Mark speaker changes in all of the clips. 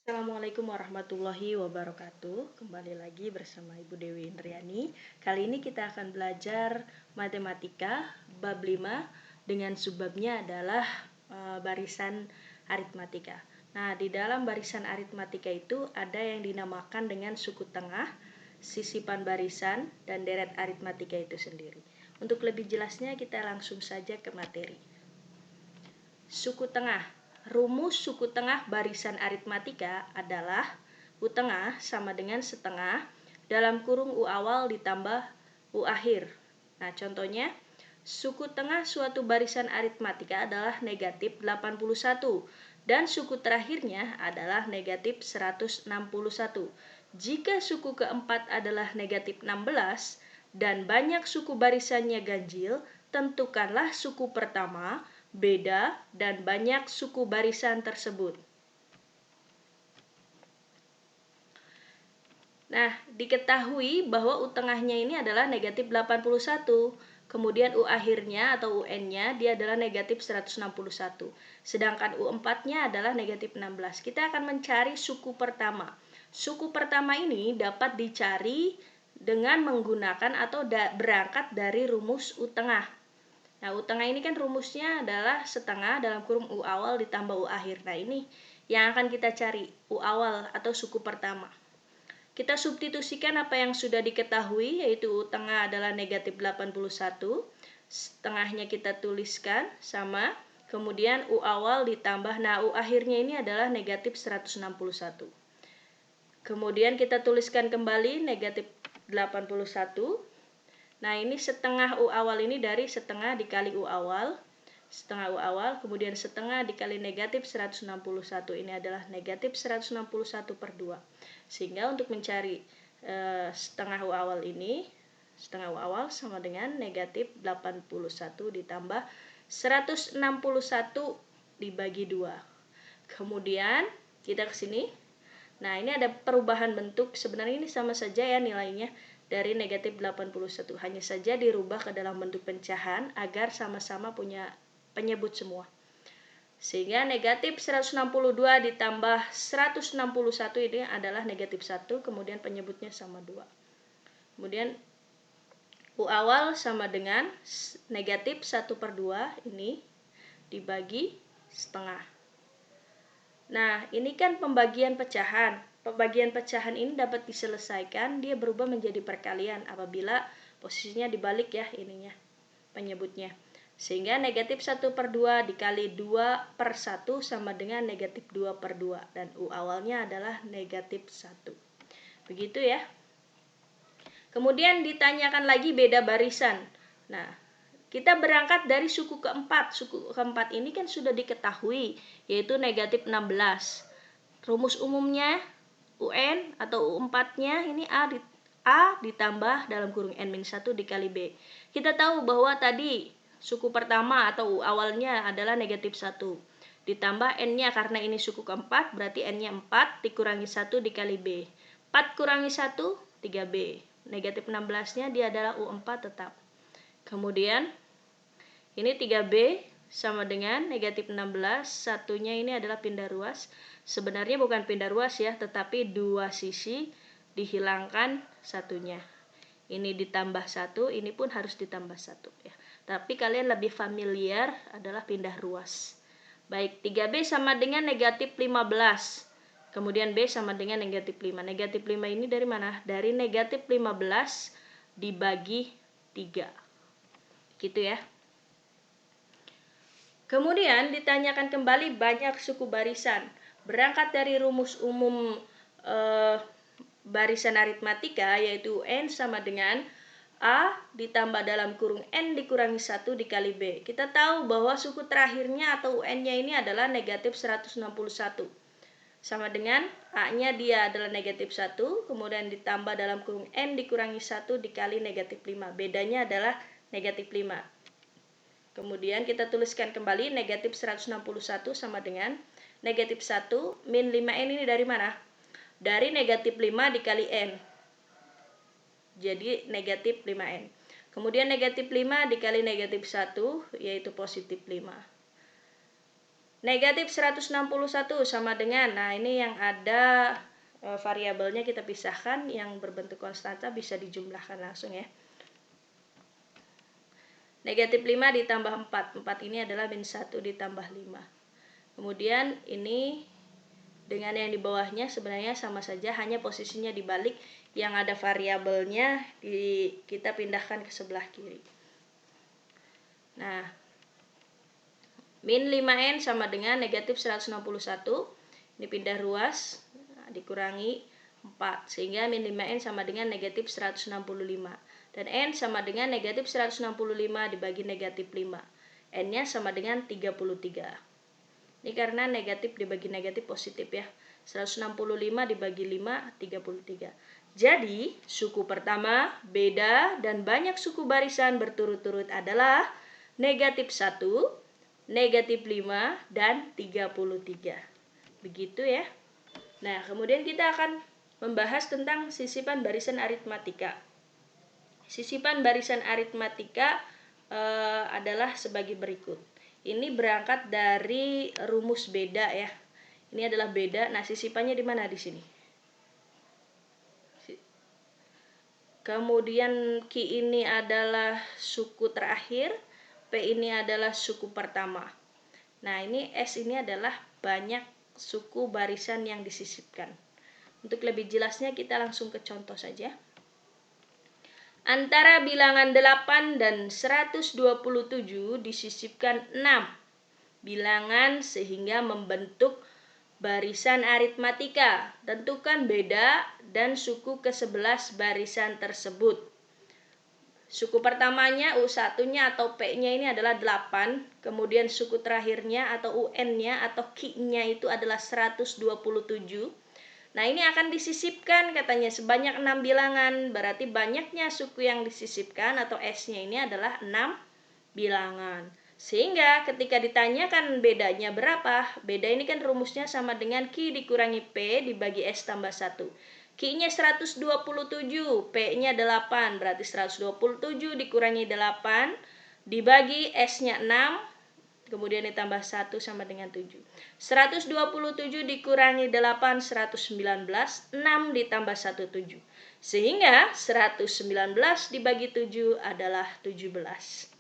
Speaker 1: Assalamualaikum warahmatullahi wabarakatuh. Kembali lagi bersama Ibu Dewi Indriani. Kali ini kita akan belajar matematika bab 5 dengan subbabnya adalah barisan aritmatika. Nah, di dalam barisan aritmatika itu ada yang dinamakan dengan suku tengah, sisipan barisan, dan deret aritmatika itu sendiri. Untuk lebih jelasnya kita langsung saja ke materi. Suku tengah. Rumus suku tengah barisan aritmatika adalah U tengah sama dengan setengah dalam kurung U awal ditambah U akhir. Nah, contohnya, suku tengah suatu barisan aritmatika adalah negatif 81 dan suku terakhirnya adalah negatif 161. Jika suku keempat adalah negatif 16 dan banyak suku barisannya ganjil, tentukanlah suku pertama, beda, dan banyak suku barisan tersebut. Nah, diketahui bahwa U tengahnya ini adalah negatif 81. Kemudian U akhirnya atau UN-nya dia adalah negatif 161. Sedangkan U4-nya adalah negatif 16. Kita akan mencari suku pertama. Suku pertama ini dapat dicari dengan menggunakan atau berangkat dari rumus U tengah. Nah, U tengah ini kan rumusnya adalah setengah dalam kurung U awal ditambah U akhir. Nah, ini yang akan kita cari, U awal atau suku pertama. Kita substitusikan apa yang sudah diketahui, yaitu U tengah adalah negatif 81. Setengahnya kita tuliskan sama, kemudian U awal ditambah, nah U akhirnya ini adalah negatif 161. Kemudian kita tuliskan kembali negatif 81. Nah, ini setengah U awal ini dari setengah dikali U awal. Setengah U awal, kemudian setengah dikali negatif 161. Ini adalah negatif 161 per 2. Sehingga untuk mencari setengah U awal ini, setengah U awal sama dengan negatif 81 ditambah 161 dibagi 2. Kemudian kita ke sini. Nah, ini ada perubahan bentuk. Sebenarnya ini sama saja ya nilainya dari negatif 81. Hanya saja dirubah ke dalam bentuk pecahan agar sama-sama punya penyebut semua. Sehingga negatif 162 ditambah 161 ini adalah negatif 1, kemudian penyebutnya sama 2. Kemudian U awal sama dengan negatif 1 per 2 ini dibagi setengah. Nah, ini kan pembagian pecahan. Pembagian pecahan ini dapat diselesaikan, dia berubah menjadi perkalian apabila posisinya dibalik ya ininya, penyebutnya. Sehingga negatif 1 per 2 dikali 2 per 1 sama dengan negatif 2 per 2. Dan U awalnya adalah negatif 1. Begitu ya. Kemudian ditanyakan lagi beda barisan. Nah, kita berangkat dari suku keempat. Suku keempat ini kan sudah diketahui, yaitu negatif 16. Rumus umumnya UN atau U4-nya ini A ditambah dalam kurung N-1 dikali B. Kita tahu bahwa tadi suku pertama atau U awalnya adalah negatif 1. Ditambah N-nya karena ini suku keempat, berarti N-nya 4 dikurangi 1 dikali B. 4 kurangi 1, 3B. Negatif 16-nya dia adalah U4 tetap. Kemudian ini 3B sama dengan negatif 16, satunya ini adalah pindah ruas. Sebenarnya bukan pindah ruas ya, tetapi dua sisi dihilangkan satunya. Ini ditambah 1, ini pun harus ditambah 1 ya. Tapi kalian lebih familiar adalah pindah ruas. Baik, 3B sama dengan negatif 15. Kemudian B sama dengan negatif 5. Negatif 5 ini dari mana? Dari negatif 15 dibagi 3. Gitu ya. Kemudian ditanyakan kembali banyak suku barisan. Berangkat dari rumus umum barisan aritmatika, yaitu N sama dengan A ditambah dalam kurung N dikurangi 1 dikali B. Kita tahu bahwa suku terakhirnya atau UN-nya ini adalah negatif 161. Sama dengan A-nya dia adalah negatif 1, kemudian ditambah dalam kurung N dikurangi 1 dikali negatif 5. Bedanya adalah negatif 5. Kemudian kita tuliskan kembali negatif 161 sama dengan negatif 1 min 5N ini dari mana? Dari negatif 5 dikali N. Jadi negatif 5N. Kemudian negatif 5 dikali negatif 1 yaitu positif 5. Negatif 161 sama dengan, nah ini yang ada variabelnya kita pisahkan, yang berbentuk konstanta bisa dijumlahkan langsung ya. Negatif 5 ditambah 4, 4 ini adalah min 1 ditambah 5. Kemudian ini dengan yang di bawahnya sebenarnya sama saja, hanya posisinya dibalik, yang ada variabelnya kita pindahkan ke sebelah kiri. Nah, min 5N sama dengan negatif 161, ini pindah ruas, dikurangi 4, sehingga min 5N sama dengan negatif 165. Dan N sama dengan negatif 165 dibagi negatif 5. N-nya sama dengan 33. Ini karena negatif dibagi negatif positif ya. 165 dibagi 5, 33. Jadi, suku pertama, beda, dan banyak suku barisan berturut-turut adalah negatif 1, negatif 5, dan 33. Begitu ya. Nah, kemudian kita akan membahas tentang sisipan barisan aritmatika. Sisipan barisan aritmatika adalah sebagai berikut. Ini berangkat dari rumus beda ya. Ini adalah beda. Nah, sisipannya di mana di sini? Kemudian Q ini adalah suku terakhir, P ini adalah suku pertama. Nah, ini S ini adalah banyak suku barisan yang disisipkan. Untuk lebih jelasnya kita langsung ke contoh saja. Antara bilangan 8 dan 127 disisipkan 6 bilangan sehingga membentuk barisan aritmatika. Tentukan beda dan suku ke-11 barisan tersebut. Suku pertamanya U1-nya atau P-nya ini adalah 8, kemudian suku terakhirnya atau UN-nya atau Q-nya itu adalah 127. Nah, ini akan disisipkan katanya sebanyak 6 bilangan, berarti banyaknya suku yang disisipkan atau S-nya ini adalah 6 bilangan. Sehingga ketika ditanyakan bedanya berapa, beda ini kan rumusnya sama dengan Q dikurangi P dibagi S tambah 1. Q-nya 127, P-nya 8, berarti 127 dikurangi 8 dibagi S-nya 6, kemudian ditambah 1 sama dengan 7. 127 dikurangi 8, 119, 6 ditambah 1, 7. Sehingga 119 dibagi 7 adalah 17.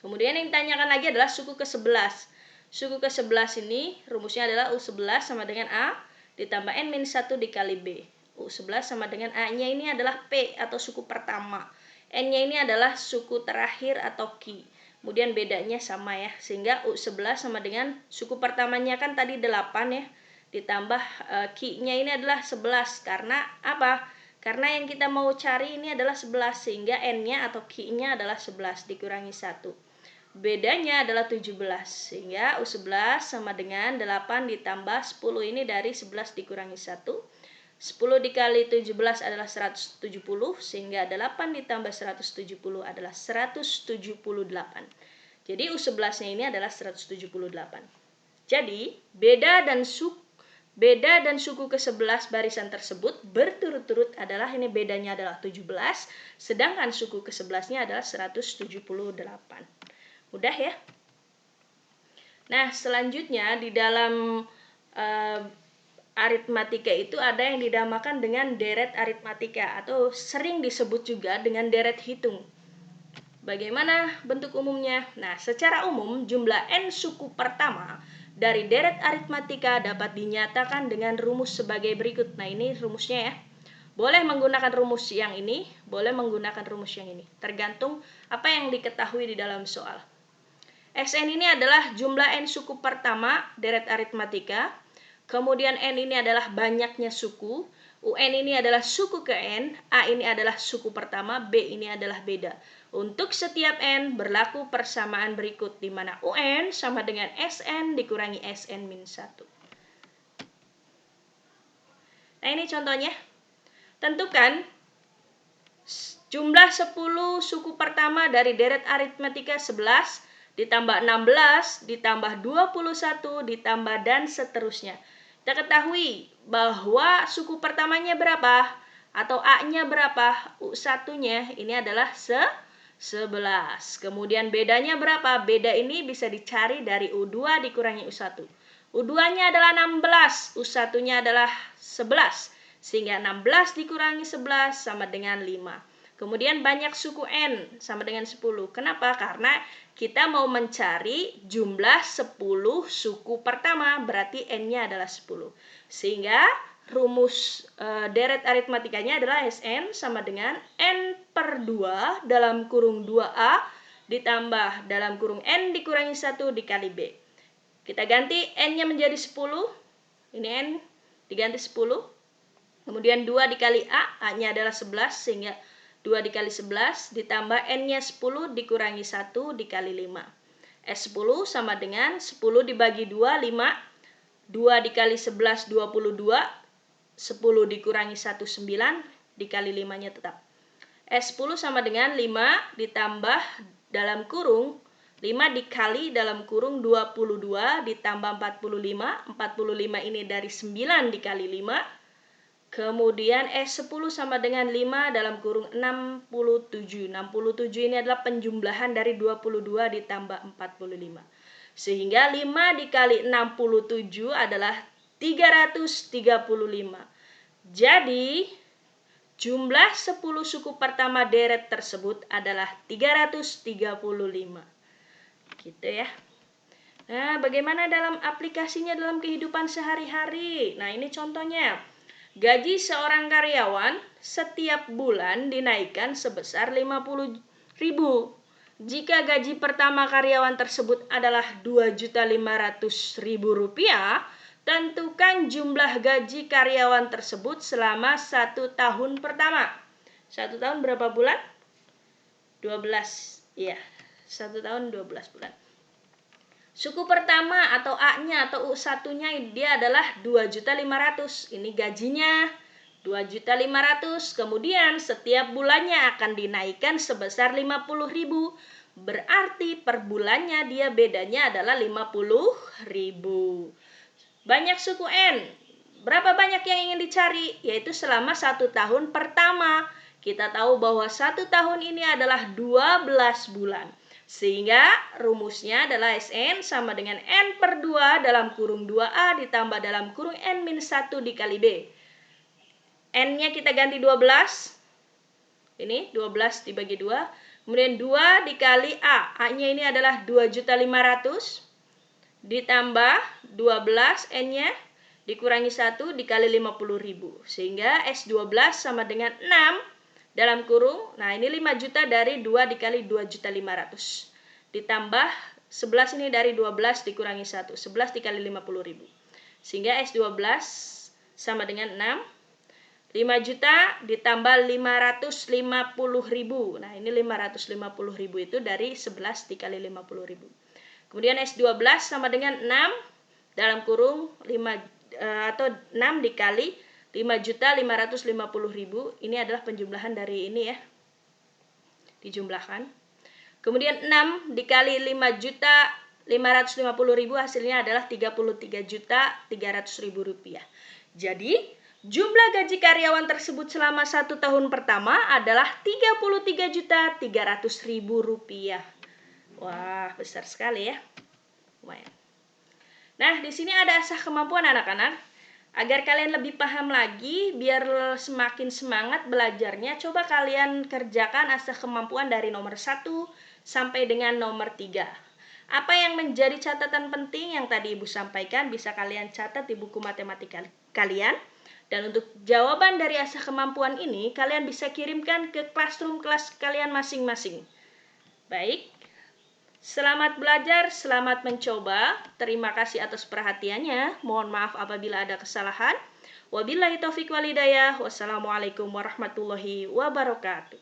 Speaker 1: Kemudian yang ditanyakan lagi adalah suku ke-11. Suku ke-11 ini rumusnya adalah U11 sama dengan A ditambah N-1 dikali B. U11 sama dengan A-nya ini adalah P atau suku pertama. N-nya ini adalah suku terakhir atau Q. Kemudian bedanya sama ya, sehingga U11 sama dengan suku pertamanya kan tadi 8 ya, ditambah Q-nya ini adalah 11. Karena apa? Karena yang kita mau cari ini adalah 11, sehingga N-nya atau Q-nya adalah 11 dikurangi 1. Bedanya adalah 17, sehingga U11 sama dengan 8 ditambah 10 ini dari 11 dikurangi 1. 10 dikali 17 adalah 170, sehingga 8 ditambah 170 adalah 178. Jadi U11-nya ini adalah 178. Jadi, beda dan suku ke-11 barisan tersebut berturut-turut adalah, ini bedanya adalah 17, sedangkan suku ke-11-nya adalah 178. Mudah ya? Nah, selanjutnya di dalam aritmatika itu ada yang dinamakan dengan deret aritmatika atau sering disebut juga dengan deret hitung. Bagaimana bentuk umumnya? Nah, secara umum jumlah N suku pertama dari deret aritmatika dapat dinyatakan dengan rumus sebagai berikut. Nah, ini rumusnya ya. Boleh menggunakan rumus yang ini, boleh menggunakan rumus yang ini. Tergantung apa yang diketahui di dalam soal. Sn ini adalah jumlah N suku pertama deret aritmatika. Kemudian N ini adalah banyaknya suku. UN ini adalah suku ke N. A ini adalah suku pertama. B ini adalah beda. Untuk setiap N berlaku persamaan berikut, di mana UN sama dengan Sn dikurangi Sn min 1. Nah, ini contohnya. Tentukan jumlah 10 suku pertama dari deret aritmatika 11 ditambah 16, ditambah 21, ditambah dan seterusnya. Kita ketahui bahwa suku pertamanya berapa? Atau A-nya berapa? U1-nya ini adalah 10. 11. Kemudian bedanya berapa? Beda ini bisa dicari dari U2 dikurangi U1. U2-nya adalah 16, U1-nya adalah 11. Sehingga 16 dikurangi 11 sama dengan 5. Kemudian banyak suku N sama dengan 10. Kenapa? Karena kita mau mencari jumlah 10 suku pertama, berarti N-nya adalah 10. Sehingga rumus deret aritmatikanya adalah Sn sama dengan N per 2 dalam kurung 2A ditambah dalam kurung N dikurangi 1 dikali B. Kita ganti N-nya menjadi 10. Ini N diganti 10. Kemudian 2 dikali A-nya adalah 11 sehingga 2 dikali 11 ditambah N-nya 10 dikurangi 1 dikali 5. S10 sama dengan 10 dibagi 2, 5. 2 dikali 11, 22. 10 dikurangi 1, 9. Dikali 5-nya tetap. S10 sama dengan 5 ditambah dalam kurung 5 dikali dalam kurung 22 ditambah 45. 45 ini dari 9 dikali 5. Kemudian S10 sama dengan 5 dalam kurung 67. 67 ini adalah penjumlahan dari 22 ditambah 45. Sehingga 5 dikali 67 adalah 335. Jadi, jumlah 10 suku pertama deret tersebut adalah 335. Gitu ya. Nah, bagaimana dalam aplikasinya dalam kehidupan sehari-hari? Nah, ini contohnya. Gaji seorang karyawan setiap bulan dinaikkan sebesar 50.000. Jika gaji pertama karyawan tersebut adalah Rp2.500.000, tentukan jumlah gaji karyawan tersebut selama 1 tahun pertama. 1 tahun berapa bulan? 12. Iya, 1 tahun 12 bulan. Suku pertama atau A-nya atau U1-nya dia adalah 2.500.000. Ini gajinya 2.500.000. Kemudian setiap bulannya akan dinaikkan sebesar 50.000. Berarti per bulannya dia bedanya adalah 50.000. Banyak suku N. Berapa banyak yang ingin dicari? Yaitu selama 1 tahun pertama. Kita tahu bahwa 1 tahun ini adalah 12 bulan. Sehingga rumusnya adalah Sn sama dengan N per 2 dalam kurung 2A ditambah dalam kurung N-1 dikali B. N-nya kita ganti 12. Ini 12 dibagi 2. Kemudian 2 dikali A. A-nya ini adalah 2.500.000 ditambah 12 N-nya dikurangi 1 dikali 50.000. Sehingga S12 sama dengan 6 dalam kurung, nah ini 5 juta dari 2 dikali 2.500.000. Ditambah 11 ini dari 12 dikurangi 1. 11 dikali 50.000. Sehingga S12 sama dengan 6. 5 juta ditambah 550.000. Nah ini 550.000 itu dari 11 dikali 50.000. Kemudian S12 sama dengan 6 dalam kurung 5 atau 6 dikali 5.550.000. Ini adalah penjumlahan dari ini ya. Dijumlahkan. Kemudian 6 dikali 5.550.000 hasilnya adalah 33.300.000 rupiah. Jadi, jumlah gaji karyawan tersebut selama 1 tahun pertama adalah 33.300.000 rupiah. Wah, besar sekali ya. Lumayan. Nah, di sini ada asah kemampuan anak-anak. Agar kalian lebih paham lagi, biar semakin semangat belajarnya, coba kalian kerjakan asah kemampuan dari nomor 1 sampai dengan nomor 3. Apa yang menjadi catatan penting yang tadi Ibu sampaikan bisa kalian catat di buku matematika kalian. Dan untuk jawaban dari asah kemampuan ini, kalian bisa kirimkan ke classroom kelas kalian masing-masing. Baik. Selamat belajar, selamat mencoba. Terima kasih atas perhatiannya. Mohon maaf apabila ada kesalahan. Wabillahi taufiq wal hidayah. Wassalamualaikum warahmatullahi wabarakatuh.